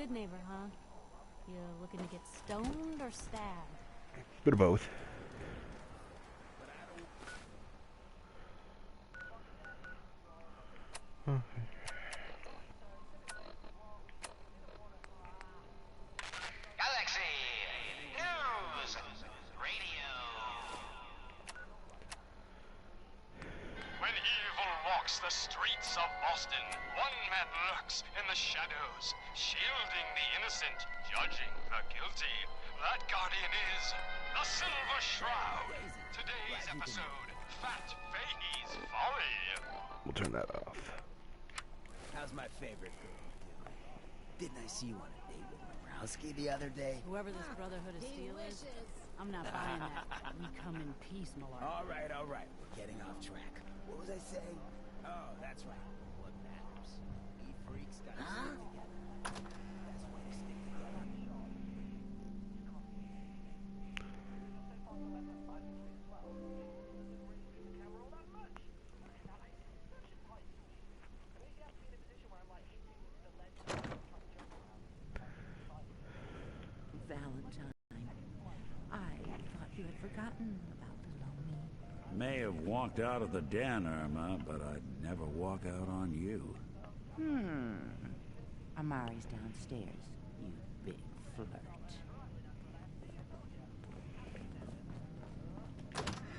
good neighbor, huh? You looking to get stoned or stabbed? Bit of both. Galaxy News Radio. When evil walks the streets of Boston, one man lurks in the shadows, shielding the innocent, judging the guilty. That guardian is the Silver Shroud. Today's episode, Fat Fahey's Folly. We'll turn that off. How's my favorite girl doing? Didn't I see you on a date with Morowski the other day? Whoever this Brotherhood of Steel is, I'm not buying that. We come in peace, Malarkey. All right. We're getting off track. What was I saying? Oh, that's right. What matters? We freaks gotta stick together. That's why we stick together. Valentine, I thought you had forgotten about Lomi. May have walked out of the den, Irma, but I'd never walk out on you. Amari's downstairs, you big flirt.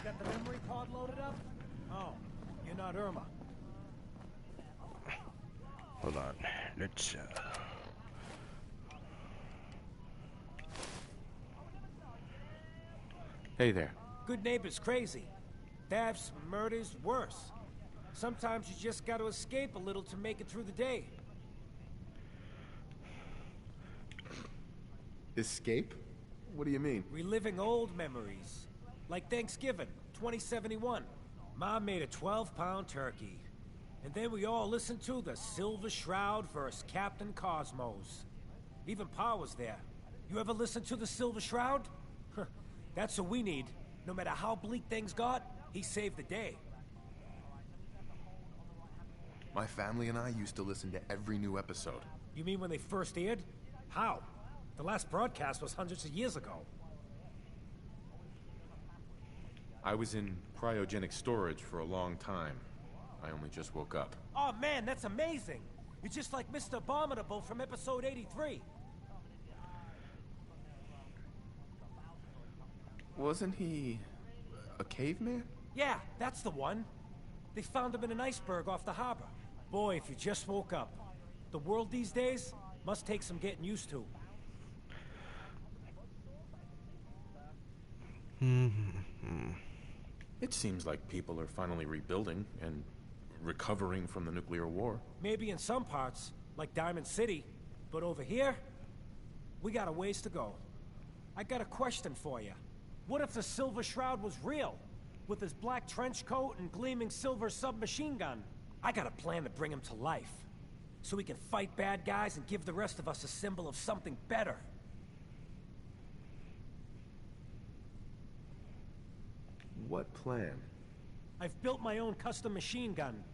Got the memory card loaded up? Oh, you're not Irma. Hold on. Let's Hey there. Good neighbor's crazy. Thefts, murders, worse. Sometimes you just gotta escape a little to make it through the day. Escape? What do you mean? Reliving old memories. Like Thanksgiving, 2071. Mom made a 12-pound turkey. And then we all listened to the Silver Shroud versus Captain Cosmos. Even Pa was there. You ever listen to the Silver Shroud? That's what we need. No matter how bleak things got, he saved the day. My family and I used to listen to every new episode. You mean when they first aired? How? The last broadcast was hundreds of years ago. I was in cryogenic storage for a long time. I only just woke up. Oh man, that's amazing! You're just like Mr. Abominable from episode 83. Wasn't he a caveman? Yeah, that's the one. They found him in an iceberg off the harbor. Boy, if you just woke up. The world these days must take some getting used to. It seems like people are finally rebuilding and recovering from the nuclear war. Maybe in some parts, like Diamond City. But over here, we got a ways to go. I got a question for you. What if the Silver Shroud was real? With his black trench coat and gleaming silver submachine gun? I got a plan to bring him to life. So we can fight bad guys and give the rest of us a symbol of something better. What plan? I've built my own custom machine gun.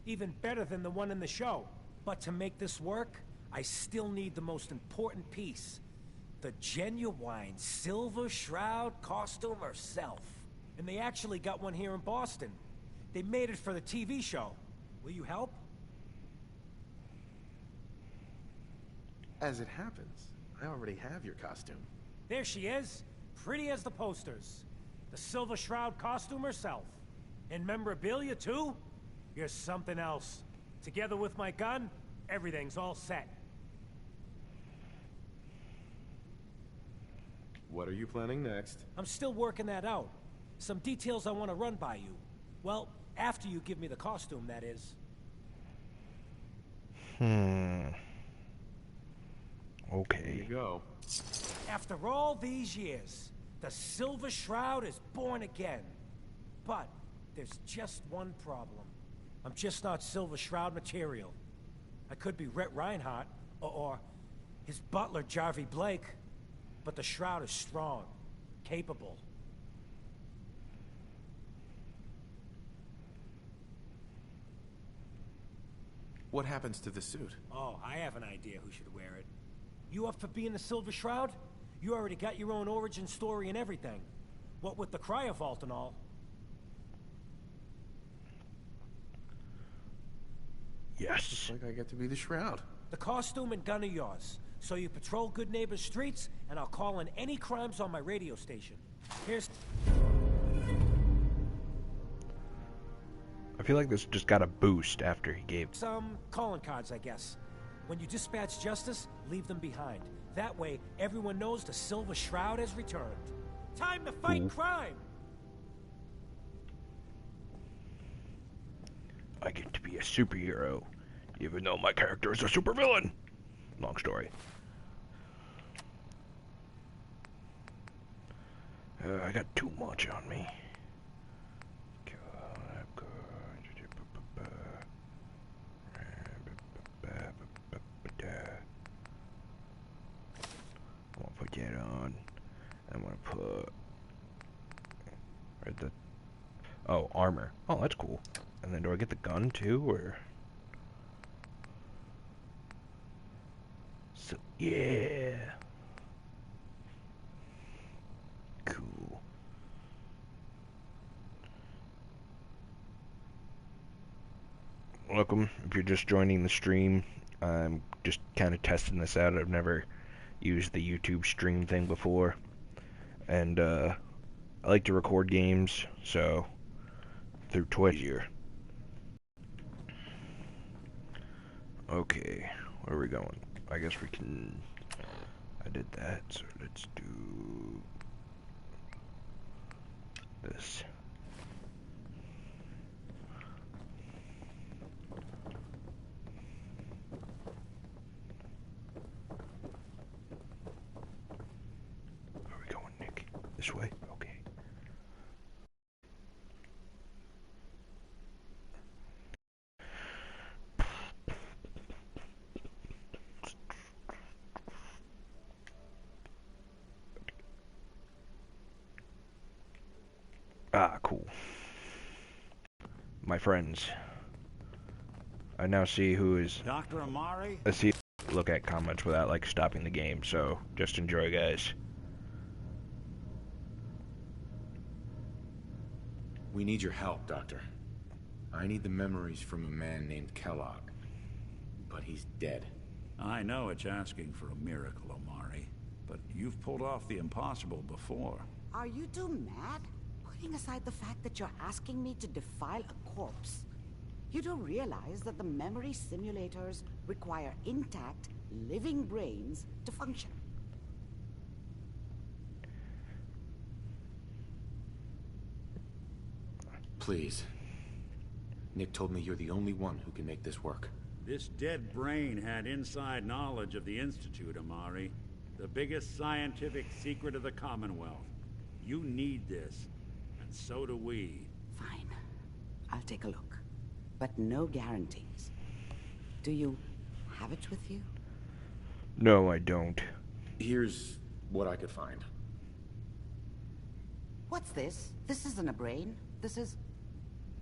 Even better than the one in the show. But to make this work, I still need the most important piece. The genuine Silver Shroud costume herself. And they actually got one here in Boston. They made it for the TV show. Will you help? As it happens, I already have your costume. There she is. Pretty as the posters. The Silver Shroud costume herself. And memorabilia, too? You're something else. Together with my gun, everything's all set. What are you planning next? I'm still working that out. Some details I want to run by you. Well, after you give me the costume, that is. Okay. Here you go. After all these years, the Silver Shroud is born again. But there's just one problem. I'm just not Silver Shroud material. I could be Rhett Reinhardt, or his butler, Jarvie Blake. But the Shroud is strong, capable. What happens to the suit? Oh, I have an idea who should wear it. You up for being the Silver Shroud? You already got your own origin story and everything. What with the cryo vault and all. Yes. Looks like I get to be the Shroud. The costume and gun are yours. So you patrol Good Neighbor's streets, and I'll call in any crimes on my radio station. Here's... I feel like this just got a boost after he gave... some calling cards, I guess. When you dispatch justice, leave them behind. That way, everyone knows the Silver Shroud has returned. Time to fight crime! I get to be a superhero, even though my character is a supervillain. Long story. I got too much on me. I'm gonna put that on. I'm gonna put... Where'd the... Oh, armor. Oh, that's cool. And then do I get the gun too, or... So, yeah. Cool. Welcome. If you're just joining the stream, I'm just kind of testing this out. I've never used the YouTube stream thing before. And, I like to record games, so... through Twitch here. Okay, where are we going? I guess we can... I did that, so let's do... this. Where are we going, Nick? This way? Okay. Ah, cool. My friends. I now see who is... Dr. Amari? Let's see. Look at comments without, like, stopping the game, so just enjoy, guys. We need your help, Doctor. I need the memories from a man named Kellogg. But he's dead. I know it's asking for a miracle, Amari, but you've pulled off the impossible before. Are you two mad? Putting aside the fact that you're asking me to defile a corpse, you do realize that the memory simulators require intact, living brains to function. Please. Nick told me you're the only one who can make this work. This dead brain had inside knowledge of the Institute, Amari. The biggest scientific secret of the Commonwealth. You need this, and so do we. Fine. I'll take a look. But no guarantees. Do you have it with you? No, I don't. Here's what I could find. What's this? This isn't a brain. This is...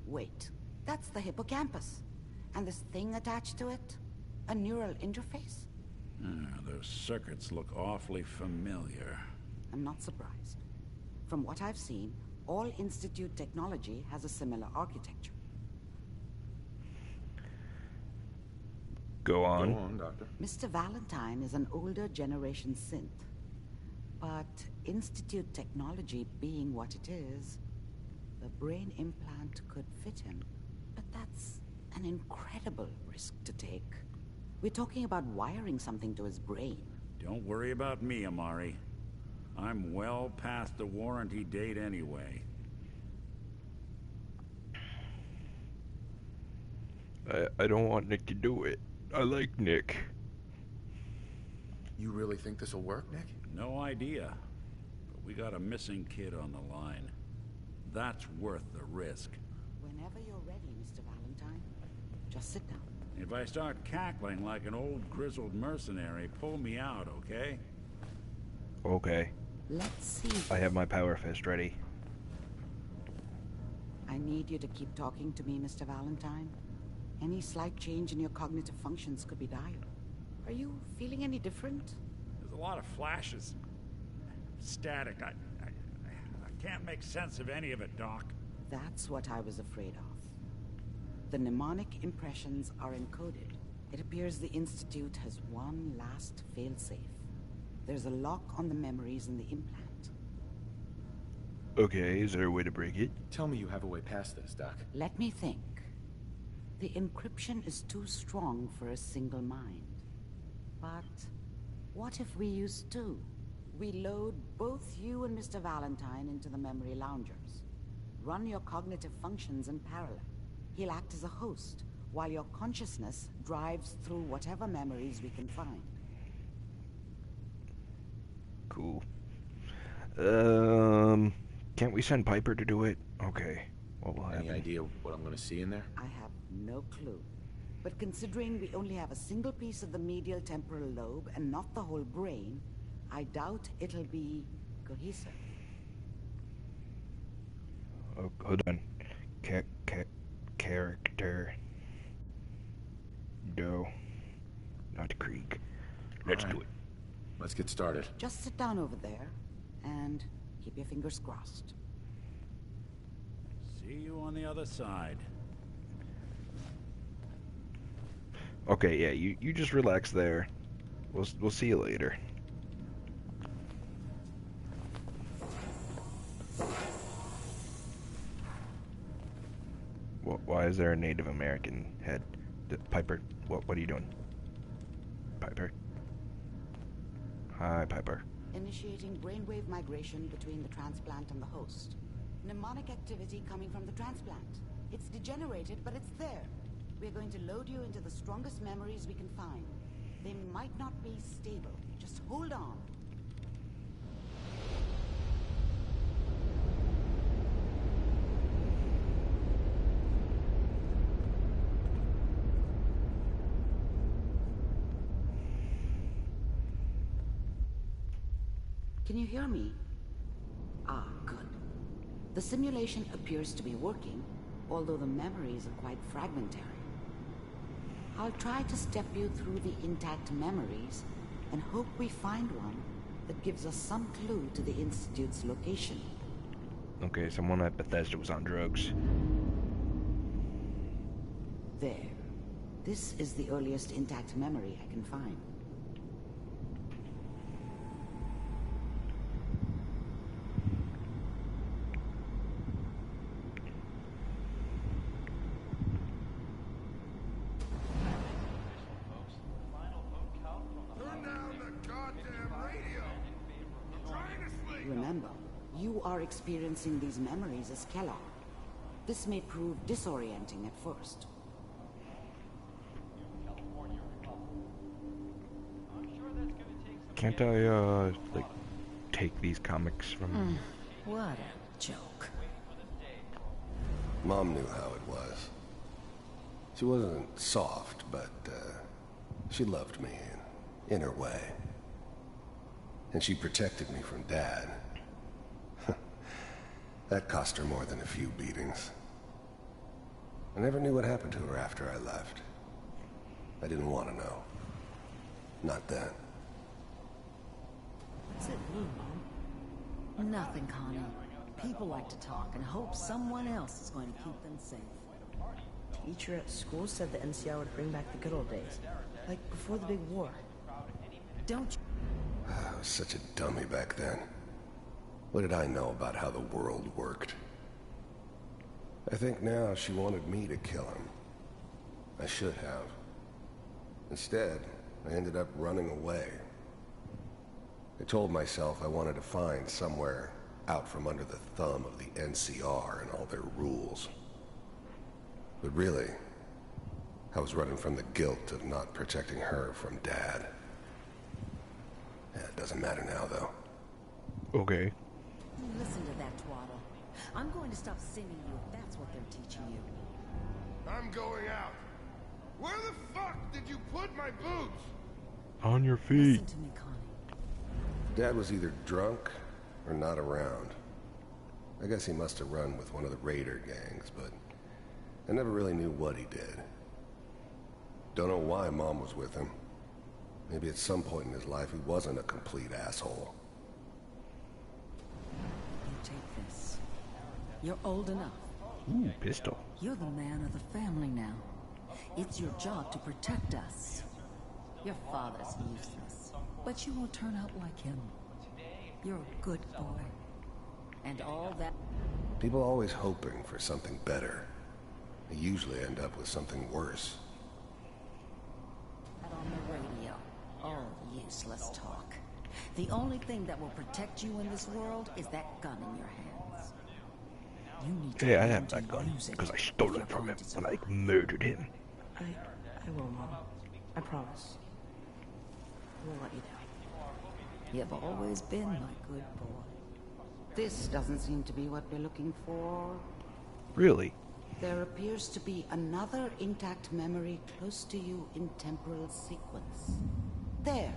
Wait. That's the hippocampus. And this thing attached to it? A neural interface? Those circuits look awfully familiar. I'm not surprised. From what I've seen, all Institute technology has a similar architecture. Go on. Go on, Doctor. Mr. Valentine is an older generation synth. But Institute technology being what it is, the brain implant could fit him. But that's an incredible risk to take. We're talking about wiring something to his brain. Don't worry about me, Amari. I'm well past the warranty date anyway. I don't want Nick to do it. I like Nick. You really think this'll work, Nick? No idea. But we got a missing kid on the line. That's worth the risk. Whenever you're ready, Mr. Valentine, just sit down. If I start cackling like an old grizzled mercenary, pull me out, okay? Okay. Let's see. I have my power fist ready. I need you to keep talking to me, Mr. Valentine. Any slight change in your cognitive functions could be dire. Are you feeling any different? a lot of flashes. Static. I can't make sense of any of it, Doc. That's what I was afraid of. The mnemonic impressions are encoded. It appears the Institute has one last failsafe. There's a lock on the memories in the implant. Okay, is there a way to break it? Tell me you have a way past this, Doc. Let me think. The encryption is too strong for a single mind. But what if we use two? We load both you and Mr. Valentine into the memory loungers. Run your cognitive functions in parallel. He'll act as a host, while your consciousness drives through whatever memories we can find. Cool. Can't we send Piper to do it? Okay. What will happen? Any idea what I'm gonna see in there? I have no clue. But considering we only have a single piece of the medial temporal lobe and not the whole brain, I doubt it'll be cohesive. Oh, hold on. Character. No. Not Creek. Let's do it. Let's get started. Just sit down over there and keep your fingers crossed. See you on the other side. Okay, yeah, you just relax there. We'll see you later. Why is there a Native American head? Piper, what are you doing? Piper? Hi, Piper. Initiating brainwave migration between the transplant and the host. Mnemonic activity coming from the transplant. It's degenerated, but it's there. We're going to load you into the strongest memories we can find. They might not be stable. Just hold on. Can you hear me? Ah, good. The simulation appears to be working, although the memories are quite fragmentary. I'll try to step you through the intact memories and hope we find one that gives us some clue to the Institute's location. Okay, someone at Bethesda was on drugs. There. This is the earliest intact memory I can find. Remember, you are experiencing these memories as Kellogg. This may prove disorienting at first. Can't I, like, take these comics from... What a joke. Mom knew how it was. She wasn't soft, but, she loved me in her way. And she protected me from Dad. That cost her more than a few beatings. I never knew what happened to her after I left. I didn't want to know. Not then. What's it mean, Mom? Nothing, Connie. People like to talk and hope someone else is going to keep them safe. Teacher at school said the NCR would bring back the good old days. Like before the big war. Don't you... I was such a dummy back then. What did I know about how the world worked? I think now she wanted me to kill him. I should have. Instead, I ended up running away. I told myself I wanted to find somewhere out from under the thumb of the NCR and all their rules. But really, I was running from the guilt of not protecting her from Dad. Yeah, it doesn't matter now, though. Okay. Listen to that twaddle. I'm going to stop singing you if that's what they're teaching you. I'm going out. Where the fuck did you put my boots? On your feet. Listen to me, Connie. Dad was either drunk or not around. I guess he must have run with one of the raider gangs, but I never really knew what he did. Don't know why Mom was with him. Maybe at some point in his life he wasn't a complete asshole. You take this. You're old enough. Ooh, pistol. You're the man of the family now. It's your job to protect us. Your father's useless, but you won't turn out like him. You're a good boy. And all that... People always hoping for something better. They usually end up with something worse. On the radio. All useless talk. The only thing that will protect you in this world is that gun in your hands. You need to Yeah, I have that gun because I stole it from him when I murdered him. I will, Mom. I promise. I won't let you down. You've always been my good boy. This doesn't seem to be what we're looking for. Really? There appears to be another intact memory close to you in temporal sequence. There.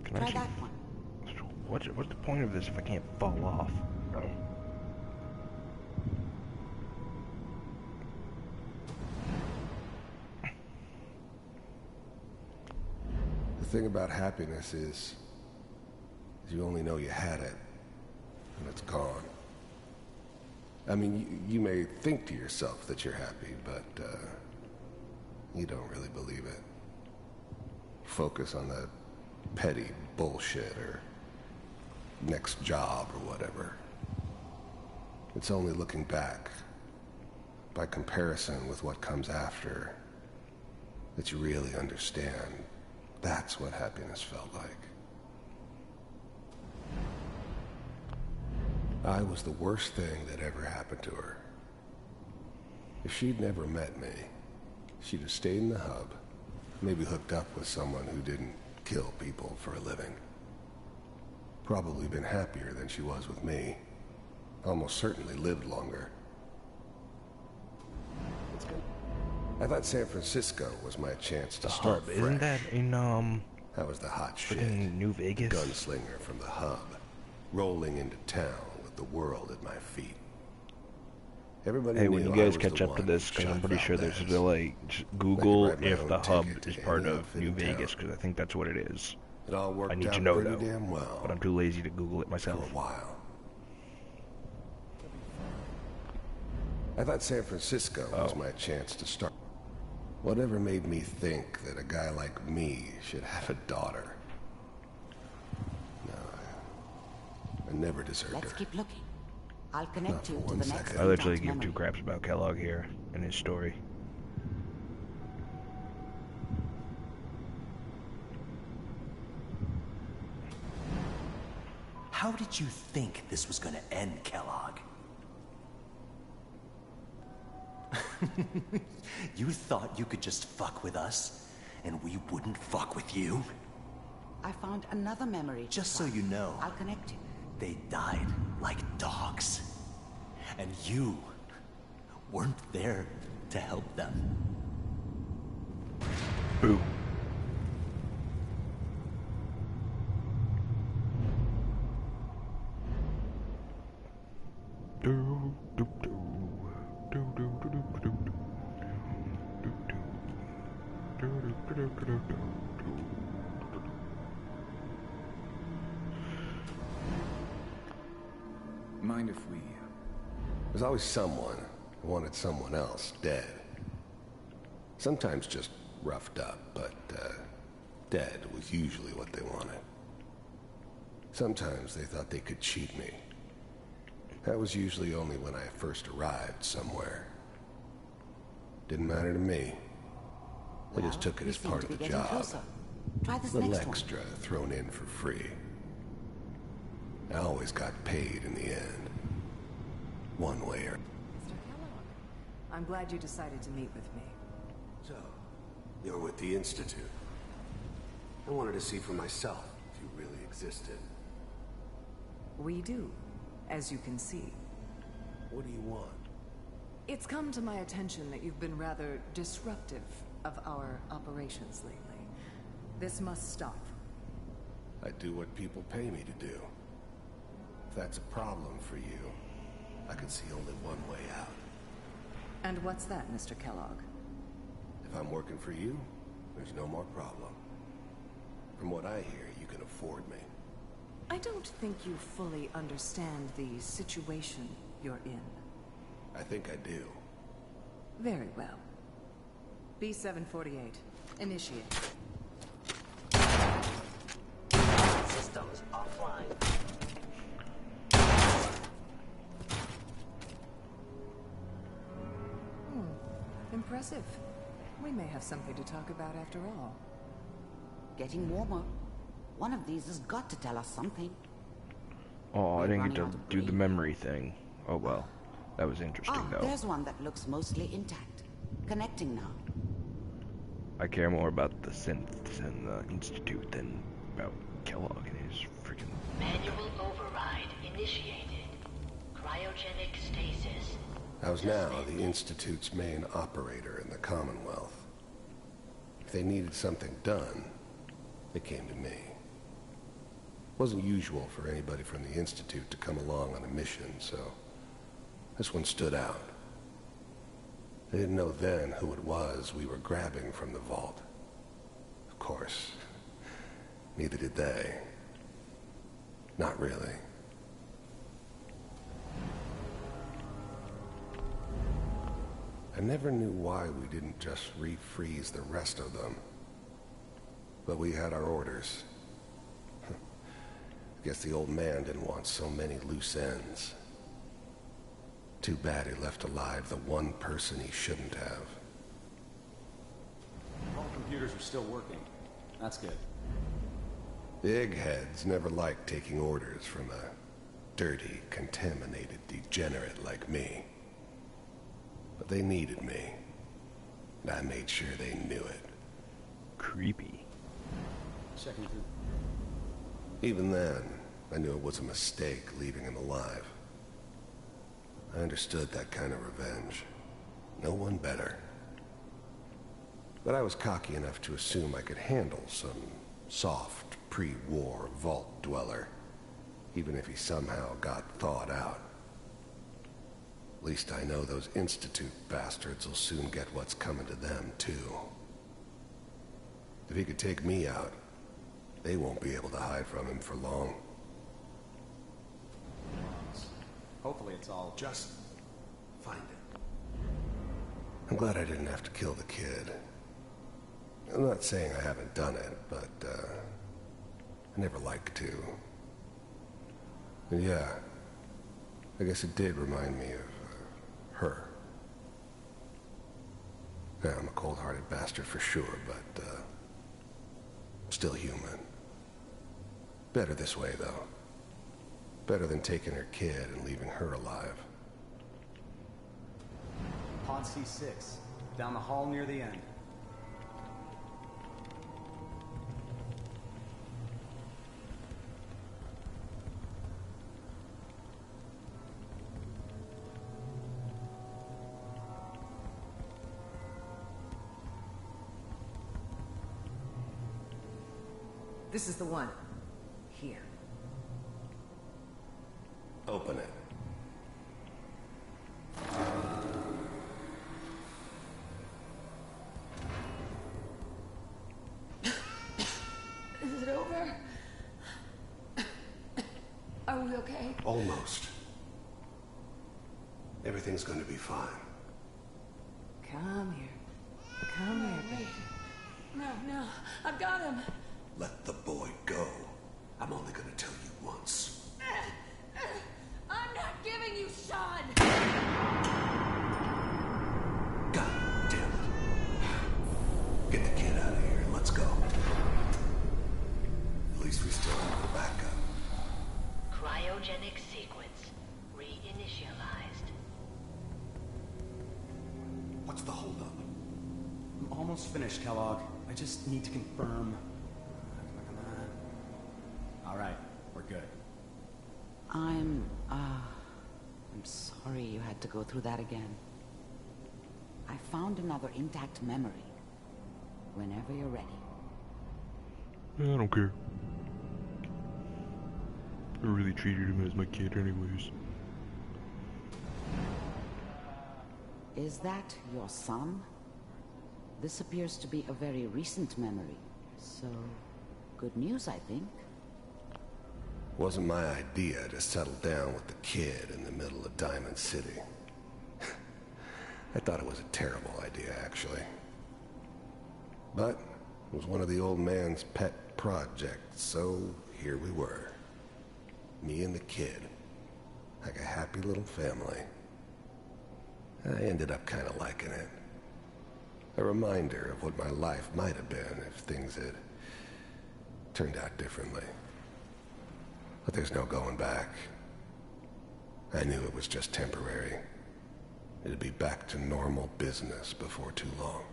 Can Try I that one. What's the point of this if I can't fall off? No. The thing about happiness is you only know you had it, and it's gone. I mean, you may think to yourself that you're happy, but you don't really believe it. Focus on the petty bullshit or next job or whatever. It's only looking back, by comparison with what comes after, that you really understand. That's what happiness felt like. I was the worst thing that ever happened to her. If she'd never met me, she'd have stayed in the hub, maybe hooked up with someone who didn't kill people for a living. Probably been happier than she was with me. Almost certainly lived longer. I thought San Francisco was my chance to start fresh. Isn't that in, That was the hot shit. in New Vegas? Gunslinger from the hub, rolling into town with the world at my feet. Everybody Hey, knew when you I guys was catch the up to one this, who because I'm shot pretty sure there's a Valdez. delay, just I Google could write my if own the hub ticket to is any part of outfit New in Vegas, town. because I think that's what it is. It all worked I need out to know, pretty though, damn well but I'm too lazy to Google it for myself. a while. I thought San Francisco was my chance to start. Whatever made me think that a guy like me should have a daughter? No, I never deserved Let's her. keep looking. I'll connect Not for you to one the next second. I literally intact give two memory. craps about Kellogg here and his story. How did you think this was gonna end, Kellogg? You thought you could just fuck with us, and we wouldn't fuck with you? I found another memory. to Just so try. you know, I'll connect you. they died like dogs. And you weren't there to help them. Boo. Mind if we... There's always someone who wanted someone else dead. Sometimes just roughed up, but dead was usually what they wanted. Sometimes they thought they could cheat me. That was usually only when I first arrived somewhere. Didn't matter to me. I just took it we as seem part to of be the getting job. closer. Try this Little next one. extra thrown in for free. I always got paid in the end. One way or... Mr. Kellogg, I'm glad you decided to meet with me. So, you're with the Institute. I wanted to see for myself if you really existed. We do, as you can see. What do you want? It's come to my attention that you've been rather disruptive of our operations lately. This must stop. I do what people pay me to do. If that's a problem for you, I can see only one way out. And what's that, Mr. Kellogg? If I'm working for you, There's no more problem. From what I hear, you can afford me. I don't think you fully understand the situation you're in. I think I do. Very well. B-748. Initiate. Systems offline. Impressive. We may have something to talk about after all. Getting warmer. One of these has got to tell us something. Oh, I We're didn't get to running out of do the green. memory thing. Oh well. That was interesting though. There's one that looks mostly intact. Connecting now. I care more about the synths and the Institute than about Kellogg and his freaking... Manual override initiated. Cryogenic stasis. I was now the Institute's main operator in the Commonwealth. If they needed something done, they came to me. It wasn't usual for anybody from the Institute to come along on a mission, so this one stood out. They didn't know then who it was we were grabbing from the vault. Of course, neither did they. Not really. I never knew why we didn't just refreeze the rest of them. But we had our orders. Guess the old man didn't want so many loose ends. Too bad he left alive the one person he shouldn't have. All computers are still working. That's good. The eggheads never liked taking orders from a dirty, contaminated degenerate like me. But they needed me, and I made sure they knew it. Creepy. Checking through. Even then, I knew it was a mistake leaving him alive. I understood that kind of revenge. No one better. But I was cocky enough to assume I could handle some soft, pre-war vault dweller, even if he somehow got thawed out. At least I know those Institute bastards will soon get what's coming to them, too. If he could take me out, they won't be able to hide from him for long. Hopefully it's all... Just find it. I'm glad I didn't have to kill the kid. I'm not saying I haven't done it, but, I never liked to. And yeah, I guess it did remind me of her. Yeah, I'm a cold-hearted bastard for sure, but, still human. Better this way, though. Better than taking her kid and leaving her alive. Pod C6, down the hall near the end. This is the one. Here. Open it. Is it over? Are we okay? Almost. Everything's going to be fine. Come here. Come here, baby. No, I've got him. Let the boy go. I'm only going to tell you once. I'm not giving you Sean! God damn it. Get the kid out of here and let's go. At least we still have the backup. Cryogenic sequence reinitialized. What's the holdup? I'm almost finished, Kellogg. I just need to confirm. Come on. All right, we're good. I'm sorry you had to go through that again. I found another intact memory. Whenever you're ready. I don't care. I really treated him as my kid anyways. Is that your son? This appears to be a very recent memory. So, good news, I think. Wasn't my idea to settle down with the kid in the middle of Diamond City. I thought it was a terrible idea, actually. But it was one of the old man's pet projects, so here we were. Me and the kid. Like a happy little family. I ended up kind of liking it. A reminder of what my life might have been if things had turned out differently. But there's no going back. I knew it was just temporary. It'd be back to normal business before too long.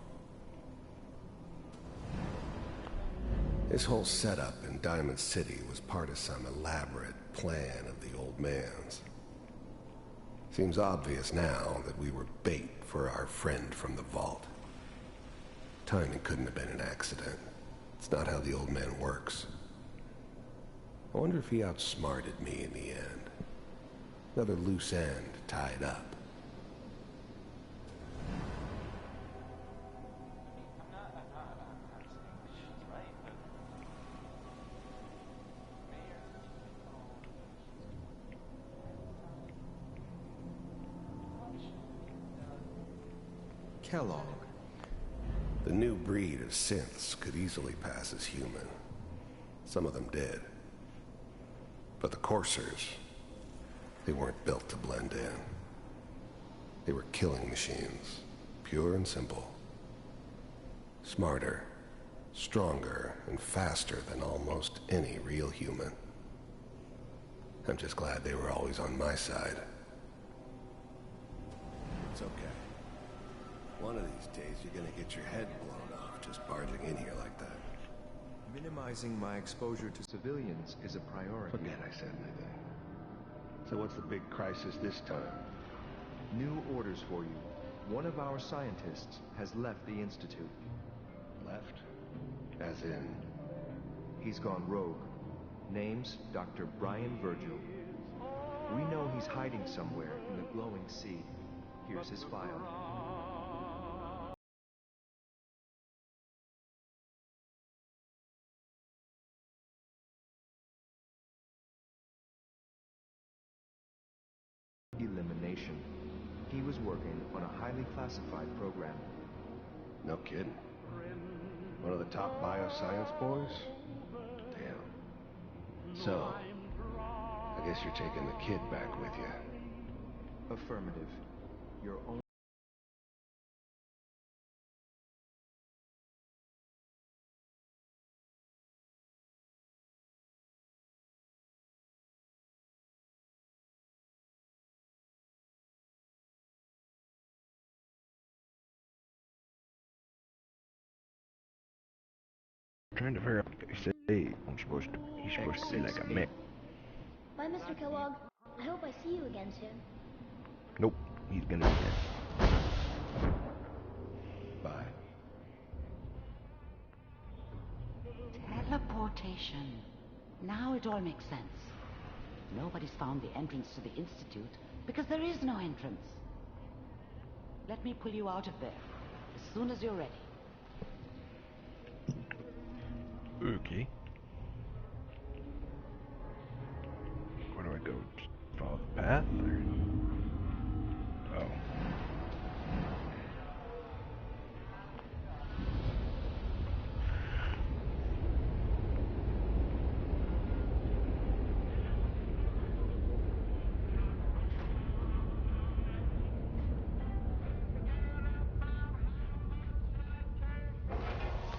This whole setup in Diamond City was part of some elaborate plan of the old man's. Seems obvious now that we were bait for our friend from the vault. Timing couldn't have been an accident. It's not how the old man works. I wonder if he outsmarted me in the end. Another loose end tied up. Kellogg. The new breed of synths could easily pass as human. Some of them did. But the coursers, they weren't built to blend in. They were killing machines, pure and simple. Smarter, stronger, and faster than almost any real human. I'm just glad they were always on my side. It's okay. One of these days you're gonna get your head blown off just barging in here like that. Minimizing my exposure to civilians is a priority. Forget I said anything. So what's the big crisis this time? New orders for you. One of our scientists has left the Institute. Left? As in? He's gone rogue. Name's Dr. Brian Virgil. We know he's hiding somewhere in the glowing sea. Here's his file. Elimination. He was working on a highly classified program. No kidding. One of the top bioscience boys? Damn. So, I guess you're taking the kid back with you. Affirmative. Your own Trying to figure out if they say he's supposed to be like a mech. Bye, Mr. Kellogg. I hope I see you again soon. Nope, he's gonna be dead. Bye. Teleportation. Now it all makes sense. Nobody's found the entrance to the Institute because there is no entrance. Let me pull you out of there as soon as you're ready. Okay. Where do I go? Just follow the path? Or... Oh.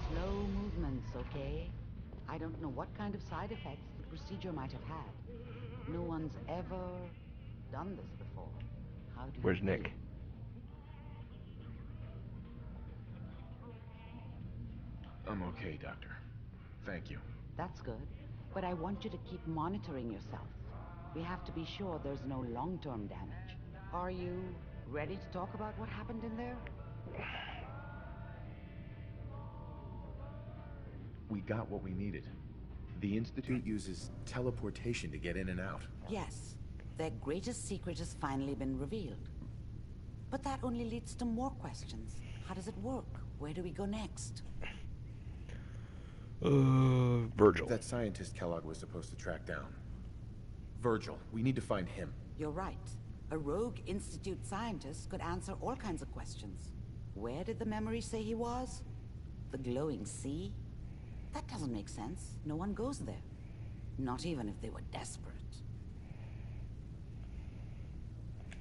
Slow movements, okay? I don't know what kind of side effects the procedure might have had. No one's ever done this before. How do you Where's feel? Nick? I'm okay, Doctor. Thank you. That's good. But I want you to keep monitoring yourself. We have to be sure there's no long-term damage. Are you ready to talk about what happened in there? We got what we needed. The Institute uses teleportation to get in and out. Yes. Their greatest secret has finally been revealed. But that only leads to more questions. How does it work? Where do we go next? Virgil. That scientist Kellogg was supposed to track down. Virgil, we need to find him. You're right. A rogue Institute scientist could answer all kinds of questions. Where did the memory say he was? The glowing sea? That doesn't make sense. No one goes there. Not even if they were desperate.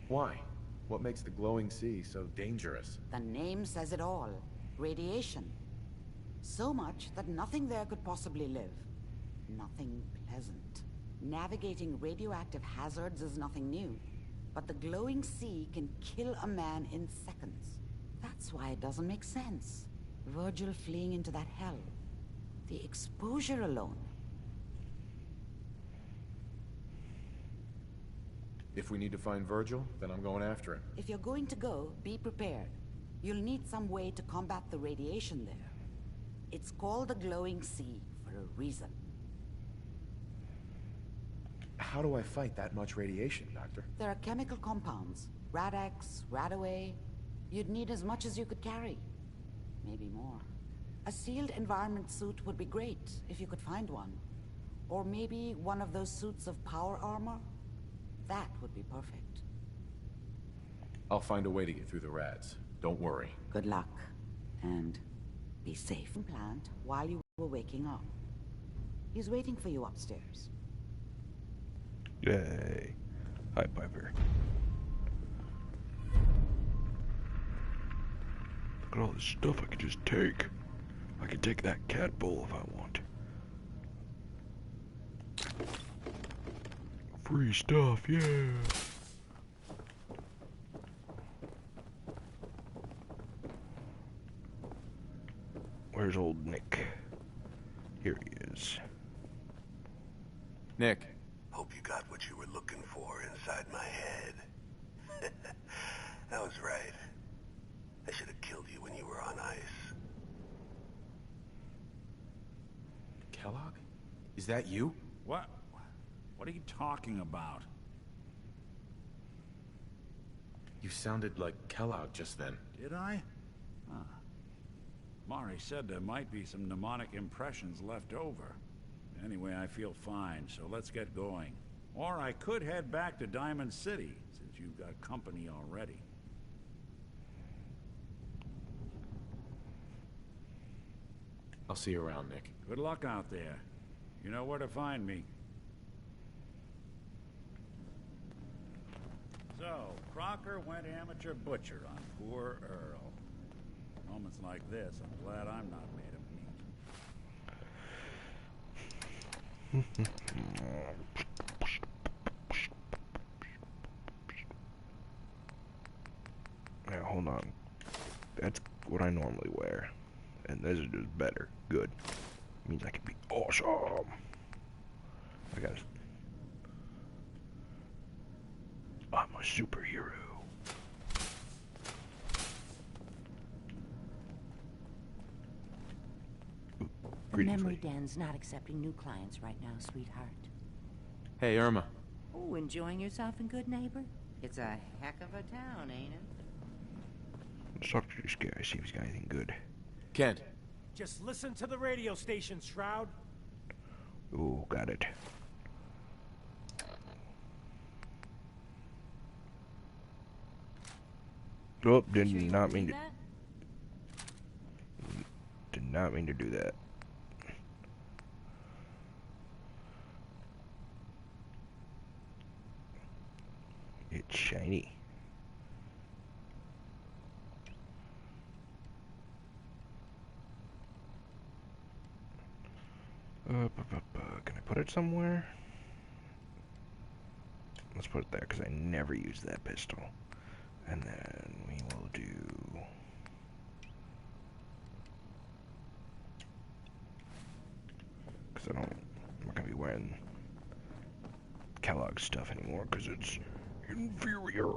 Why? What makes the glowing sea so dangerous? The name says it all. Radiation. So much that nothing there could possibly live. Nothing pleasant. Navigating radioactive hazards is nothing new. But the glowing sea can kill a man in seconds. That's why it doesn't make sense. Virgil fleeing into that hell. The exposure alone. If we need to find Virgil, then I'm going after him. If you're going to go, be prepared. You'll need some way to combat the radiation there. It's called the glowing sea for a reason. How do I fight that much radiation, Doctor? There are chemical compounds. Rad-X, Radaway. You'd need as much as you could carry. Maybe more. A sealed environment suit would be great, if you could find one. Or maybe one of those suits of power armor? That would be perfect. I'll find a way to get through the rats. Don't worry. Good luck. And be safe and plant while you were waking up. He's waiting for you upstairs. Yay. Hi, Piper. Look at all this stuff I could just take. I could take that cat bowl if I want. Free stuff, yeah. Where's old Nick? Here he is. Nick. Hope you got what you were looking for inside my head. I was right. I should have killed you when you were on ice. Kellogg? Is that you? What? What are you talking about? You sounded like Kellogg just then. Did I? Huh. Mari said there might be some mnemonic impressions left over. Anyway, I feel fine, so let's get going. Or I could head back to Diamond City, since you've got company already. I'll see you around, Nick. Good luck out there. You know where to find me. So, Crocker went amateur butcher on poor Earl. Moments like this, I'm glad I'm not made of meat. Now, hold on. That's what I normally wear. And this is just better. Good. Means I can be awesome. I gotta... I'm a superhero. The memory den's not accepting new clients right now, sweetheart. Hey, Irma. Oh, enjoying yourself in Good Neighbor? It's a heck of a town, ain't it? Let's talk to this guy, see if he's got anything good. Kent. Just listen to the radio station, Shroud. Ooh, got it. Oh, did not mean to. Did not mean to do that. It's shiny. Can I put it somewhere? Let's put it there, because I never use that pistol. And then we will do... Because I'm not going to be wearing Kellogg stuff anymore, because it's inferior.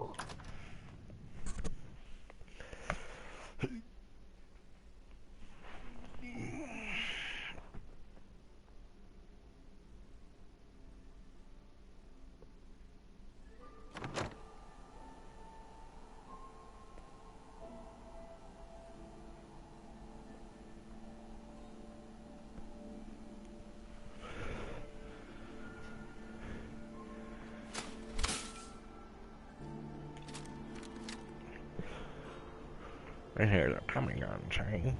I hear they're coming on, Shane.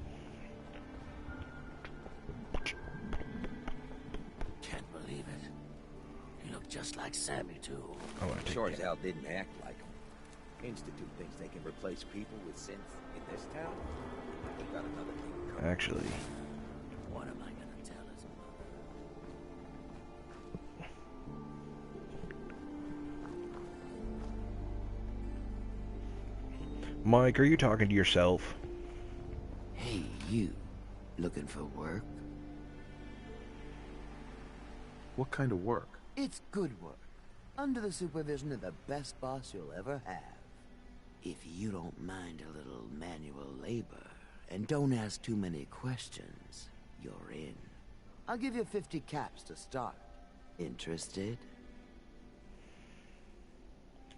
Can't believe it. He looked just like Sammy, too. Oh, Sure as hell didn't act like him. Institute thinks they can replace people with synths in this town. They got another thing coming. Actually, What am I gonna tell his mother? Mike, are you talking to yourself? Hey, you. Looking for work? What kind of work? It's good work. Under the supervision of the best boss you'll ever have. If you don't mind a little manual labor, and don't ask too many questions, you're in. I'll give you 50 caps to start. Interested?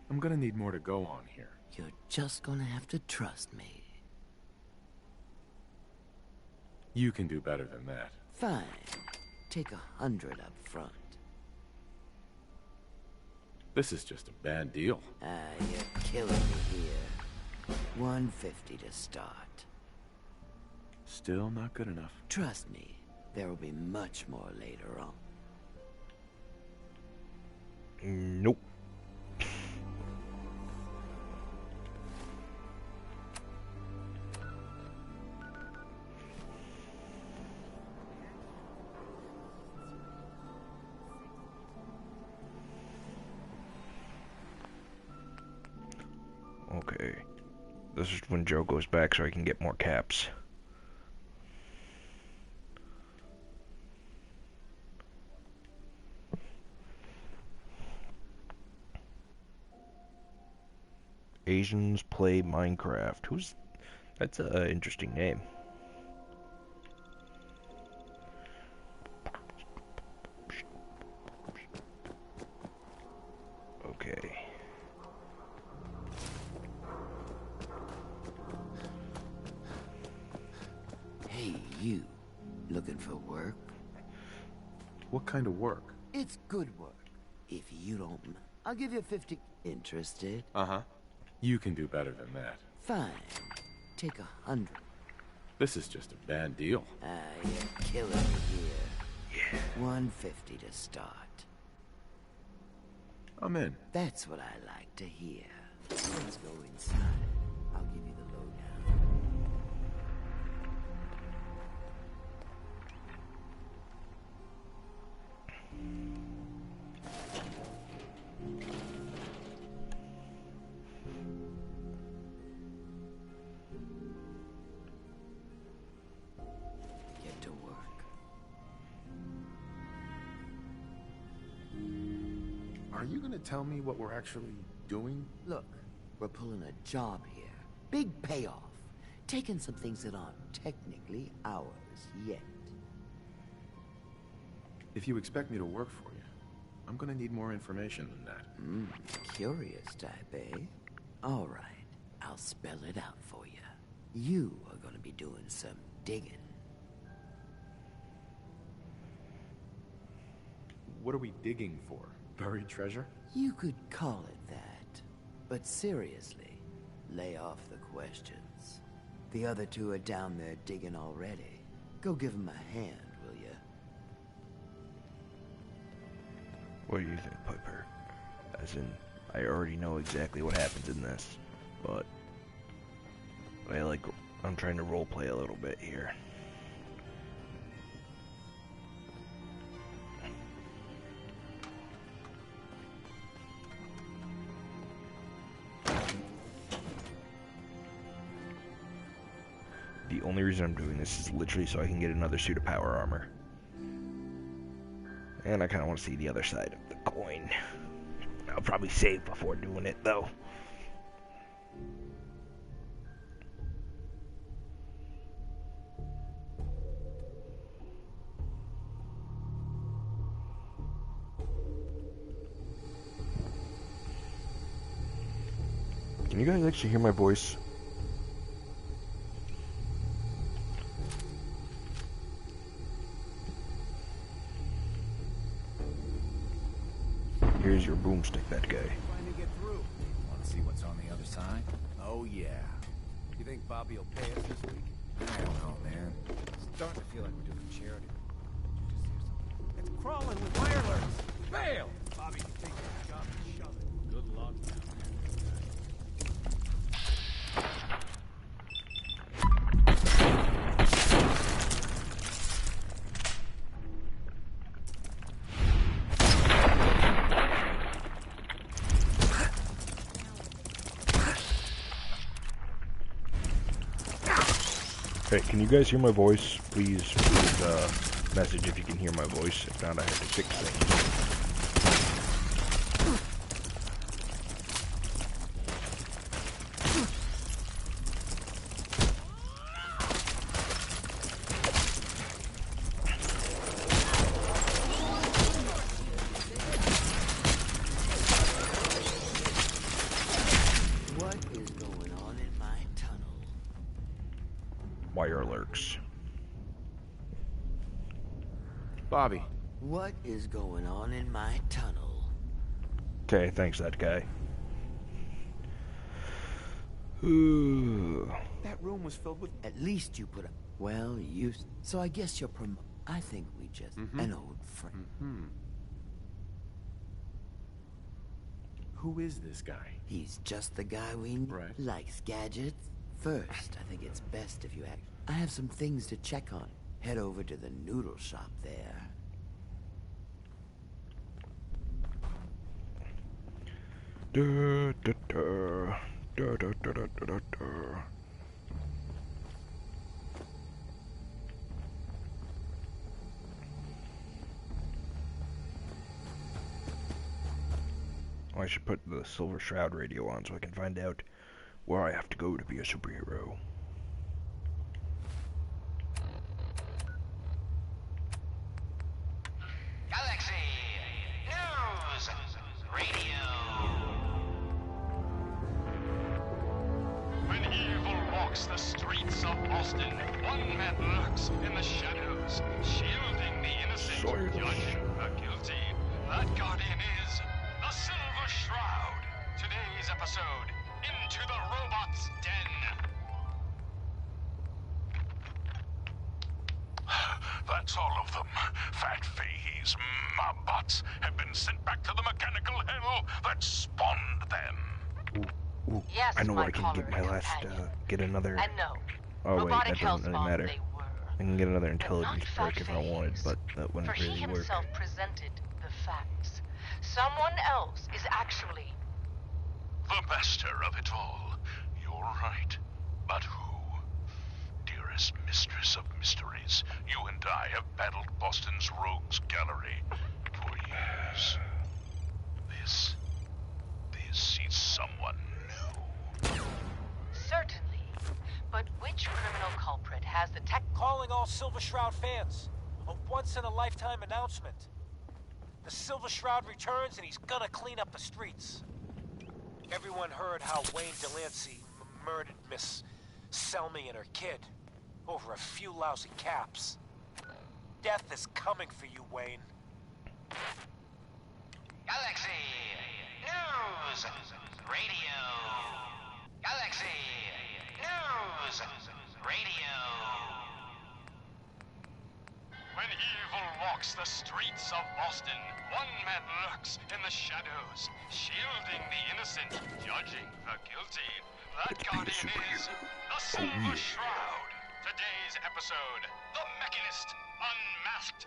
I'm gonna need more to go on here. You're just gonna have to trust me. You can do better than that. Fine. Take 100 up front. This is just a bad deal. You're killing me here. 150 to start. Still not good enough. Trust me, there will be much more later on. Nope. Okay. This is when Joe goes back so I can get more caps. Asians play Minecraft. Who's... That's an interesting name. Okay. Hey, you. Looking for work? What kind of work? It's good work. If you don't... I'll give you 50... Interested? Uh-huh. You can do better than that. Fine. Take 100. This is just a bad deal. You're killing me here. Yeah. 150 to start. I'm in. That's what I like to hear. Let's go inside. I'll give you the lowdown. Get to work. Are you gonna tell me what we're actually doing? Look, we're pulling a job here. Big payoff. Taking some things that aren't technically ours yet. If you expect me to work for you, I'm gonna need more information than that. Curious type, eh? All right, I'll spell it out for you. You are gonna be doing some digging. What are we digging for? Buried treasure? You could call it that. But seriously, lay off the questions. The other two are down there digging already. Go give them a hand, will you? What do you think, Piper? As in, I already know exactly what happens in this, but I'm trying to roleplay a little bit here. The only reason I'm doing this is literally so I can get another suit of power armor. And I kind of want to see the other side of the coin. I'll probably save before doing it, though. Can you guys actually hear my voice? Here's your boomstick, that guy. Trying to get through. Want to see what's on the other side? Oh yeah. You think Bobby will pay us this week? I don't know, man. It's starting to feel like we're doing charity. Did you just hear something? It's crawling with wireless. Fail! Bobby can take this job and shove it. Good luck. Hey, can you guys hear my voice? Please message if you can hear my voice. If not, I have to fix things. What is going on in my tunnel? Wire lurks. Bobby. What is going on in my tunnel? Okay, thanks, that guy. Ooh. That room was filled with... At least you put up... Well, you... So I guess you're I think we just... An old friend. Who is this guy? He's just the guy we need. Right. Likes gadgets. First, I think it's best if you act... I have some things to check on. Head over to the noodle shop there. Da, da, da. Da, da, da, da, da, da. I should put the Silver Shroud radio on so I can find out where I have to go to be a superhero. Galaxy News Radio. When evil walks the streets of Boston, one man lurks in the shadows, shielding the innocent, judging the guilty. That guardian is the Silver Shroud. Today's episode, Into the Robot's Den. That's all of them. Fat Fahey's Mobbots have been sent back to the mechanical hell that spawned them. Ooh, Yes, I know where my I can get my tolerant last, companion. get another... And no, Oh wait, robotic that doesn't really hellspawns matter. they were. I can get another intelligence not perk if I wanted, but that wouldn't For he really work. himself presented the facts. Someone else is actually... The master of it all. You're right. But who? Dearest mistress of mysteries, you and I have battled Boston's rogues gallery for years. This is someone new. Certainly. But which criminal culprit has the tech... Calling all Silver Shroud fans. A once-in-a-lifetime announcement. The Silver Shroud returns and he's gonna clean up the streets. Everyone heard how Wayne Delancey murdered Miss Selmy and her kid over a few lousy caps. Death is coming for you, Wayne. Galaxy News Radio. Galaxy News Radio. When evil walks the streets of Boston, one man lurks in the shadows, shielding the innocent, judging the guilty. That guardian is the Silver Shroud. Today's episode, The Mechanist Unmasked.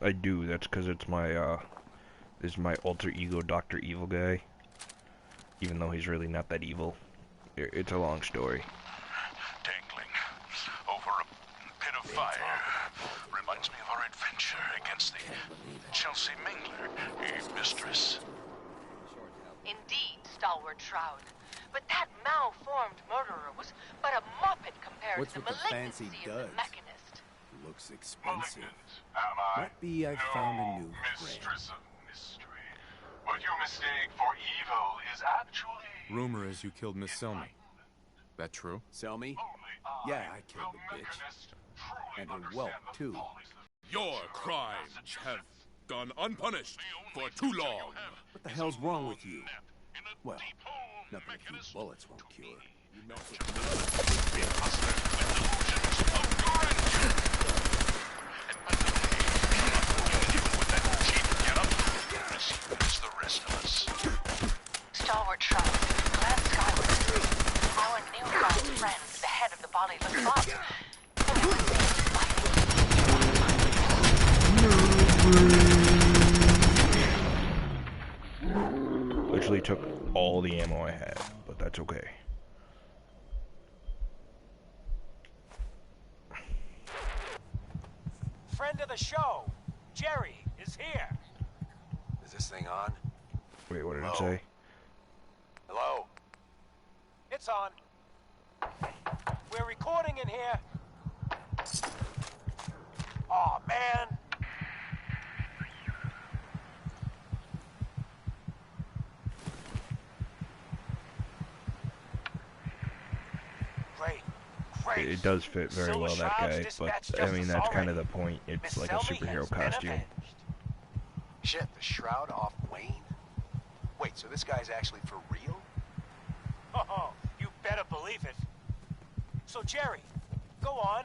I do, that's because it's my, this is my alter ego Dr. Evil guy. Even though he's really not that evil. It's a long story. Dangling over a pit of fire reminds me of our adventure against the Chelsea Mingler, a mistress. Indeed, stalwart Shroud. But that malformed murderer was but a muppet compared What's to the with the fancy malignancy of the duds? Mechanist. Looks expensive. Am I? Might be I found a new Mistress of mystery. What you mistake for evil is actually... Rumor is you killed Miss Selmy. That true? Selmy? Yeah, I killed the bitch. And her whelp, too. Your crimes have gone unpunished for too long. What the hell's wrong with you? Well, nothing a few bullets won't cure. You the rest of us. Stalwart Shroud, glad skyward. Our newfound friend, the head of the Bollywood plot. Literally took all the ammo I had, but that's okay. Friend of the show, Jerry, is here. Is this thing on? Wait, what did it say? Hello? It's on. We're recording in here. Aw, man. Great. It does fit very well, that guy, but I mean, that's kind of the point. It's like a superhero costume. Shit, the Shroud off Wayne? Wait, so this guy's actually for real? Oh, you better believe it. So, Jerry, go on.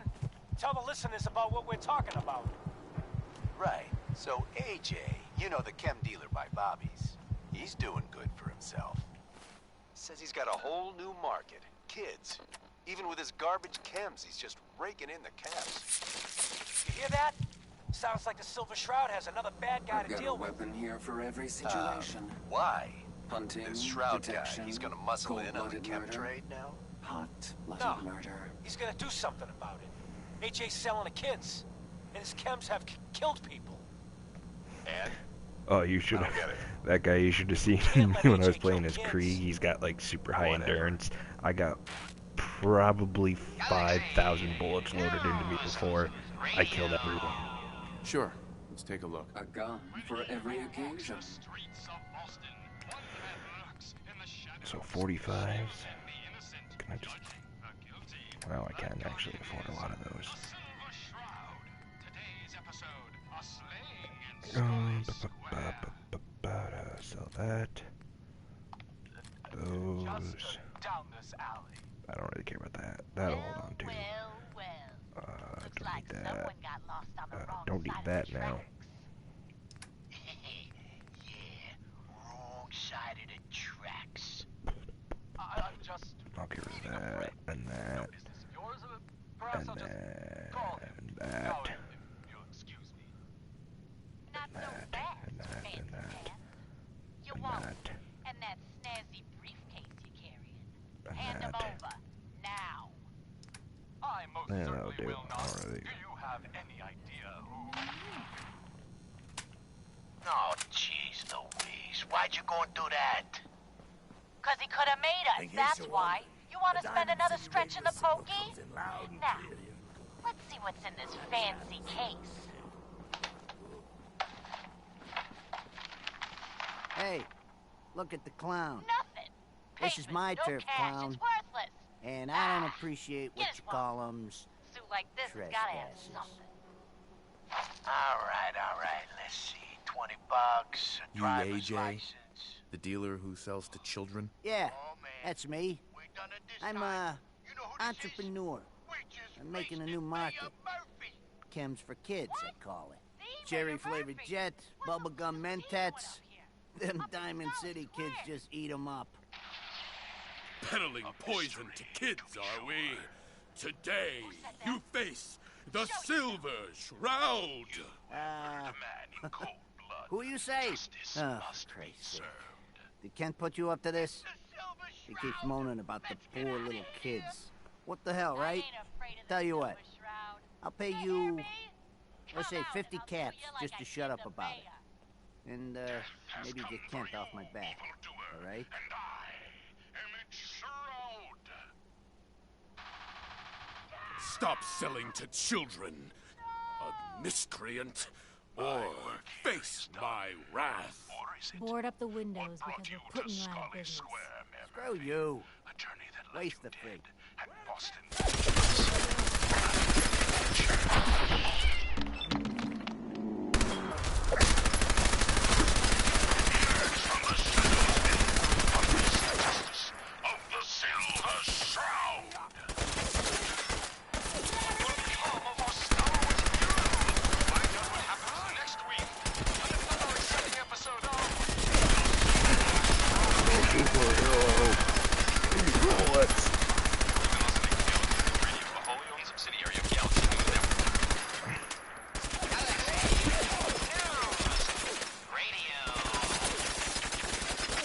Tell the listeners about what we're talking about. Right. So, AJ, you know the chem dealer by Bobby's. He's doing good for himself. Says he's got a whole new market. Kids. Even with his garbage chems, he's just raking in the cash. You hear that? Sounds like the Silver Shroud has another bad guy to deal with. I've got a weapon here for every situation. Why? Hunting, This Shroud detection, guy, he's gonna muscle in on the cold-blooded chem murder. trade now? Hot-blooded murder. He's gonna do something about it. AJ's selling the kids, and his chems have killed people. And? Oh, you should have. That guy, you should have seen him when I was playing as Krieg. He's got like super high endurance. I got probably 5,000 bullets loaded into me before I killed everyone. Sure. Let's take a look. A gun for every occasion. So 45s. Can I just... Well, I can actually afford a lot of those. Sell that. Those. I don't really care about that. That'll hold on to. Don't need that. Don't need that now. Wrong side of the tracks. I'll get rid of that, and that, and that, and that, and that, and that, and that, You won't. And that snazzy briefcase you're carrying. Hand them over. Now. I most Yeah, certainly that'll do. will not. Alrighty. Do you have any idea who? Oh, jeez Louise. Why'd you go and do that? Because he could have made us, that's why. You want to spend another stretch in the pokey? Now, let's see what's in this fancy case. Hey, look at the clown. Nothing. This is my no turf, cash, clown. It's worthless. And I don't appreciate what you call 'em Suit like this has gotta have something. All right. Let's see. $20, a You driver's AJ? license. The dealer who sells to children? Yeah, that's me. I'm a entrepreneur. I'm making a new market. Chems for kids, I call it. Cherry-flavored Jet, bubblegum Mentats. Them Diamond City kids just eat 'em up. Peddling poison to kids, are we? Today, you face the Silver Shroud. Who you say? Oh, Christ. Did Kent put you up to this? He keeps moaning about the poor little kids. What the hell, right? Tell you what. I'll pay you, let's say 50 caps just to shut up about it. And, maybe get Kent off my back. All right? Stop selling to children, a miscreant, or face my wrath. Board up the windows because we're putting you out of business. Screw you. Waste the fig.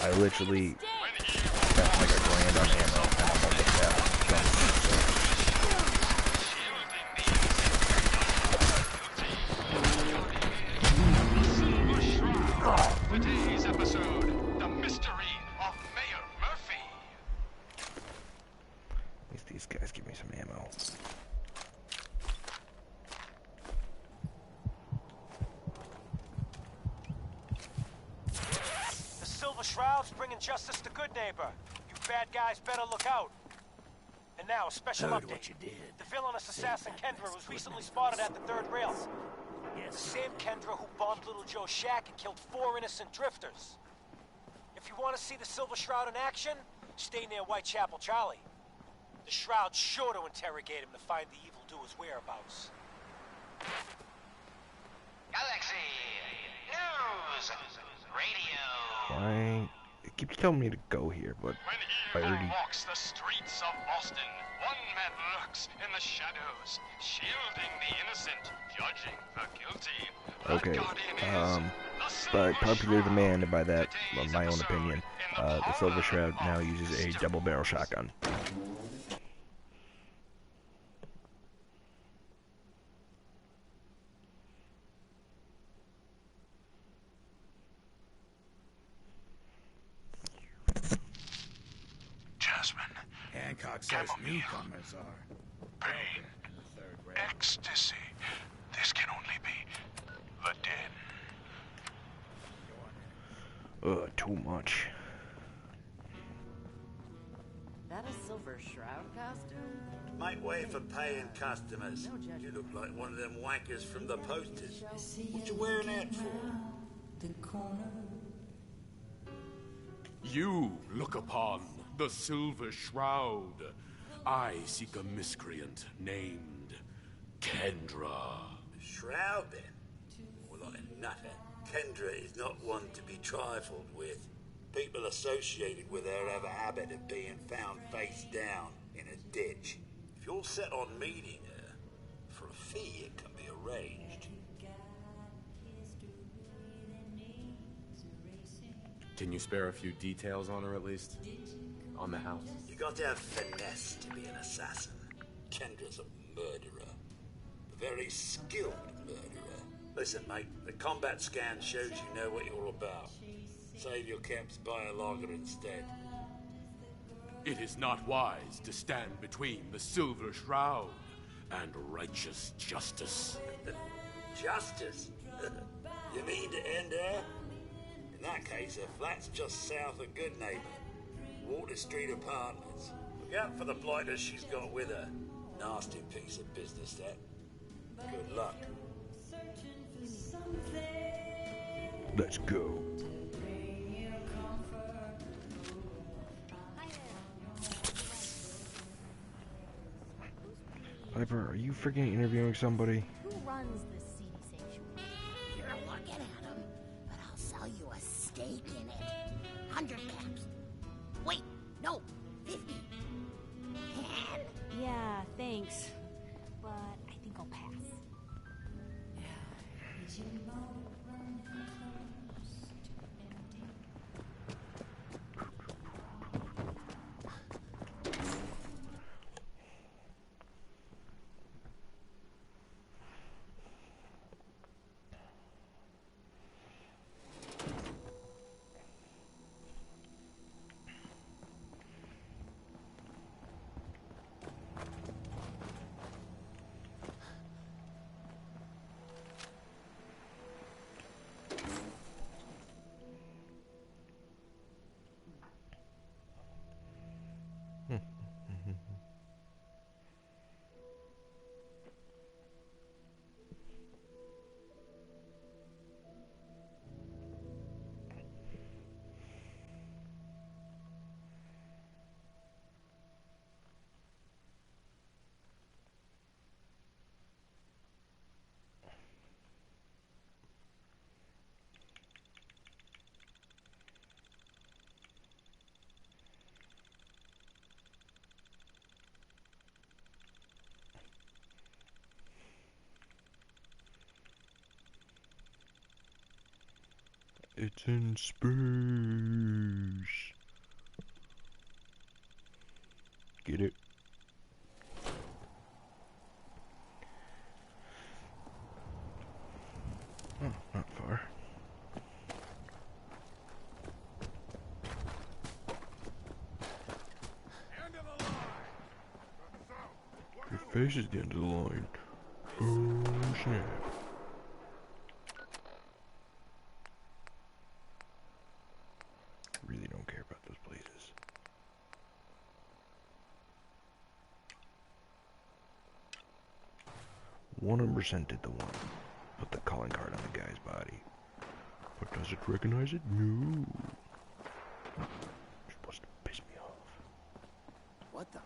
I literally spent like $1,000 on ammo and I'm almost out of guns. Today's episode, the mystery of Mayor Murphy. At least these guys give me some ammo. The Silver Shroud's bringing justice to Good Neighbor. You bad guys better look out. And now, a special Heard update. what you did. The villainous assassin Kendra was recently spotted at the third rail. The same Kendra who bombed Little Joe's shack and killed 4 innocent drifters. If you want to see the Silver Shroud in action, stay near Whitechapel Charlie. The Shroud's sure to interrogate him to find the evildoer's whereabouts. Galaxy News Radio. Why? It keeps telling me to go here, but I Evil already... walks the streets of Boston. One man lurks in the shadows, shielding the innocent, judging the guilty. Okay, by popular demand, and by that, well, my own opinion, the Silver Shroud now uses a double-barrel shotgun. Jasmine. Hancock says newcomers are Pain. Ecstasy. This can only be the dead. Too much. That a Silver Shroud costume? Make way for paying customers. You look like one of them wankers from the posters. What you wearing that for? You look upon the Silver Shroud. I seek a miscreant named Kendra. Shroud, then? More like a nutter. Kendra is not one to be trifled with. People associated with her have a habit of being found face down in a ditch. If you're set on meeting her, for a fee it can be arranged. Can you spare a few details on her at least? On the house? You got to have finesse to be an assassin. Kendra's a murderer. A very skilled murderer. Listen, mate, the combat scan shows you know what you're about. Save your caps, buy a lager instead. It is not wise to stand between the Silver Shroud and righteous justice. Justice? You mean to end her? In that case, her flat's just south of Good Neighbor. Water Street Apartments. Look out for the blighters she's got with her. Nasty piece of business, that. Good luck. Let's go. Piper, are you freaking interviewing somebody? Who runs this seedy sanctuary? You're looking at him, but I'll sell you a stake in it. 100 caps. Wait, no, 50. And Yeah, thanks. But I think I'll pass. It's in space. Get it? Oh, not far. Your face is the end of the line. Oh, snap. Really don't care about those places. "100% did the one. Put the calling card on the guy's body. But does it recognize it? No. You're supposed to piss me off. What the?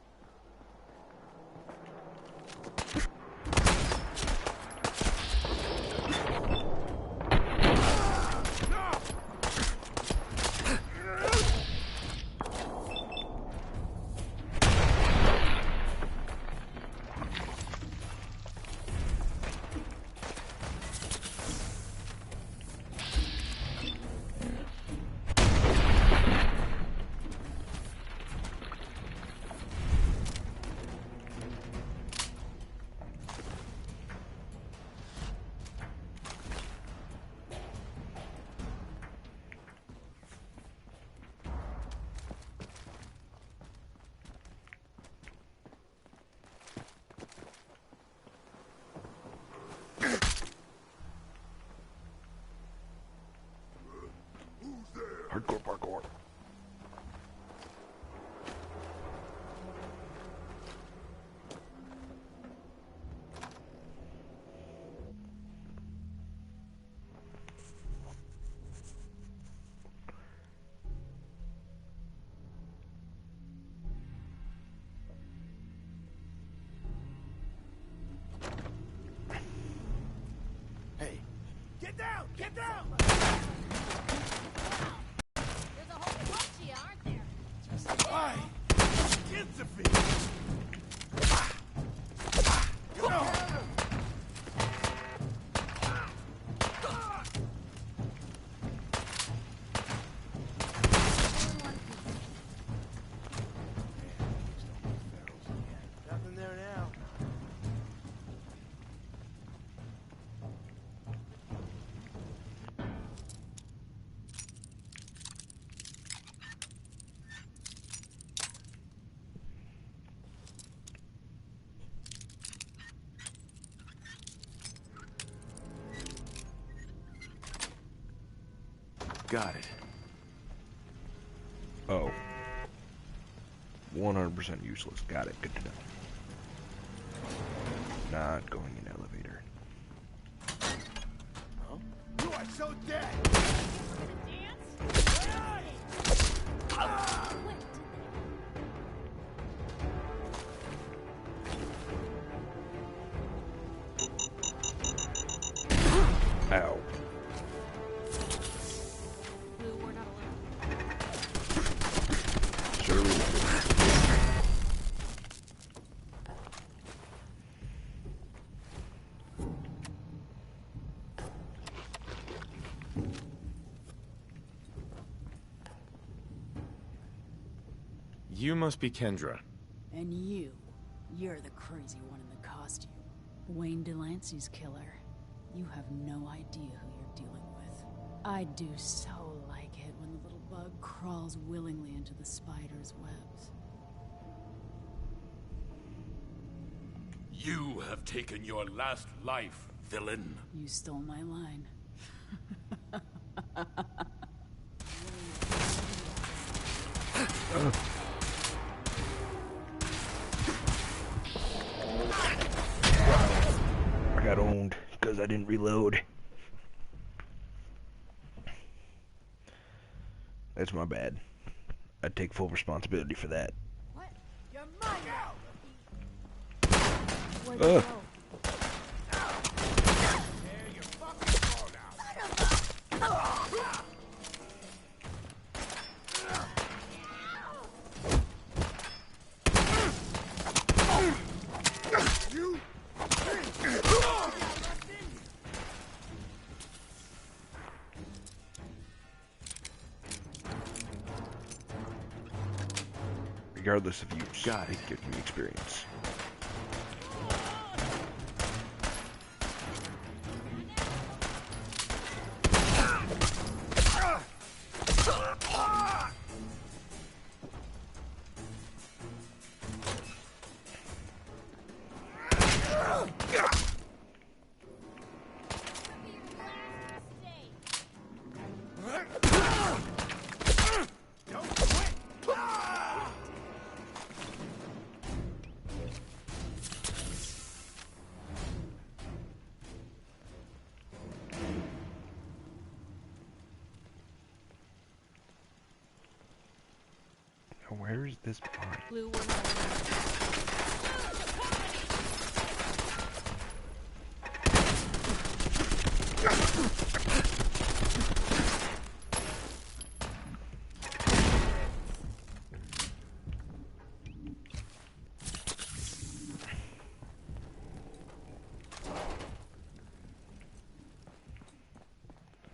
Hardcore parkour. Hey. Get down! Get down! There's a whole bunch of you, aren't there? Why? Kids are feet! Nothing there now. Got it. Oh. 100% useless. Got it. Good to know. Not going in elevator. You are so dead! Ow. Blue, we're not alone. Sure. You must be Kendra. And you're the crazy one in the costume. Wayne Delancey's killer. You have no idea who you're dealing with. I do so like it when the little bug crawls willingly into the spider's webs. You have taken your last life, villain. You stole my line. I got owned because I didn't reload. That's my bad. I take full responsibility for that. What? You're mine now! Where'd you go? regardless of use. It gives me experience. Where is this part? Blue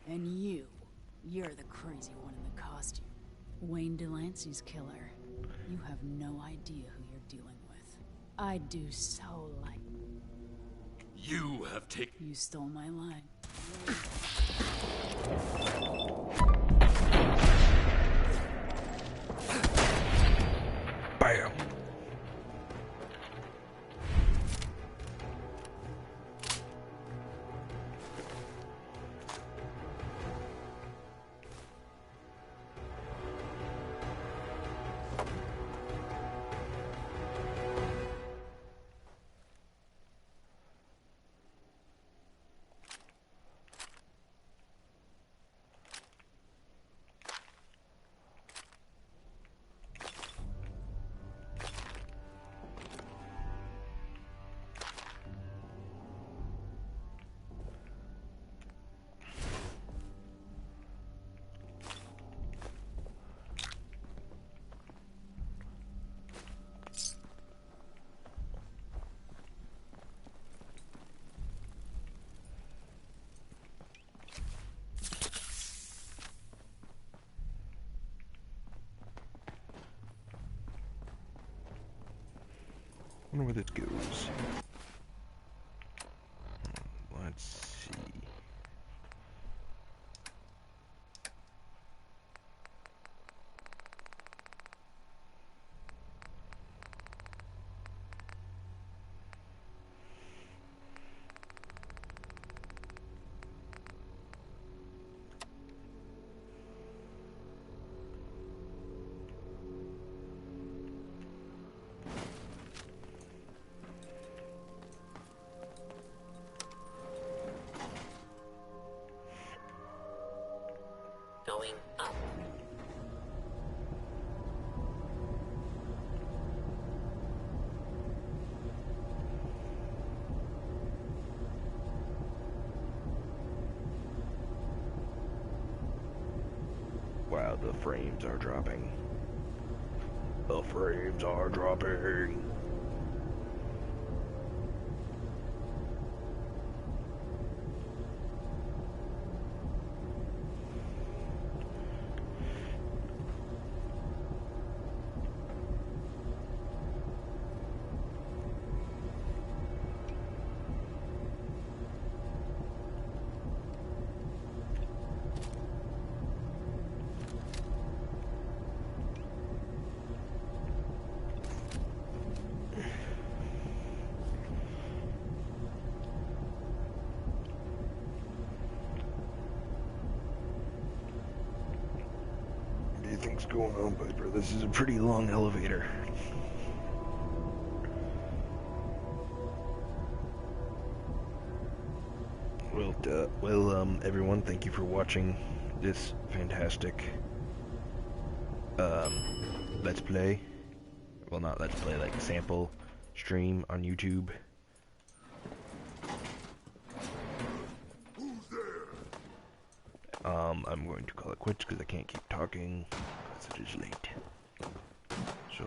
And you're the crazy one in the costume. Wayne Delancey's killer. You have no idea who you're dealing with. I do so like... You have taken... You stole my line. Bam! I wonder where this goes. Let's see. Going up. Wow, the frames are dropping. The frames are dropping. What do you think's going on, Piper? This is a pretty long elevator. Well, everyone, thank you for watching this fantastic Let's Play. Well, not Let's Play, like sample stream on YouTube. I'm going to call it quits because I can't keep talking because it is late. So,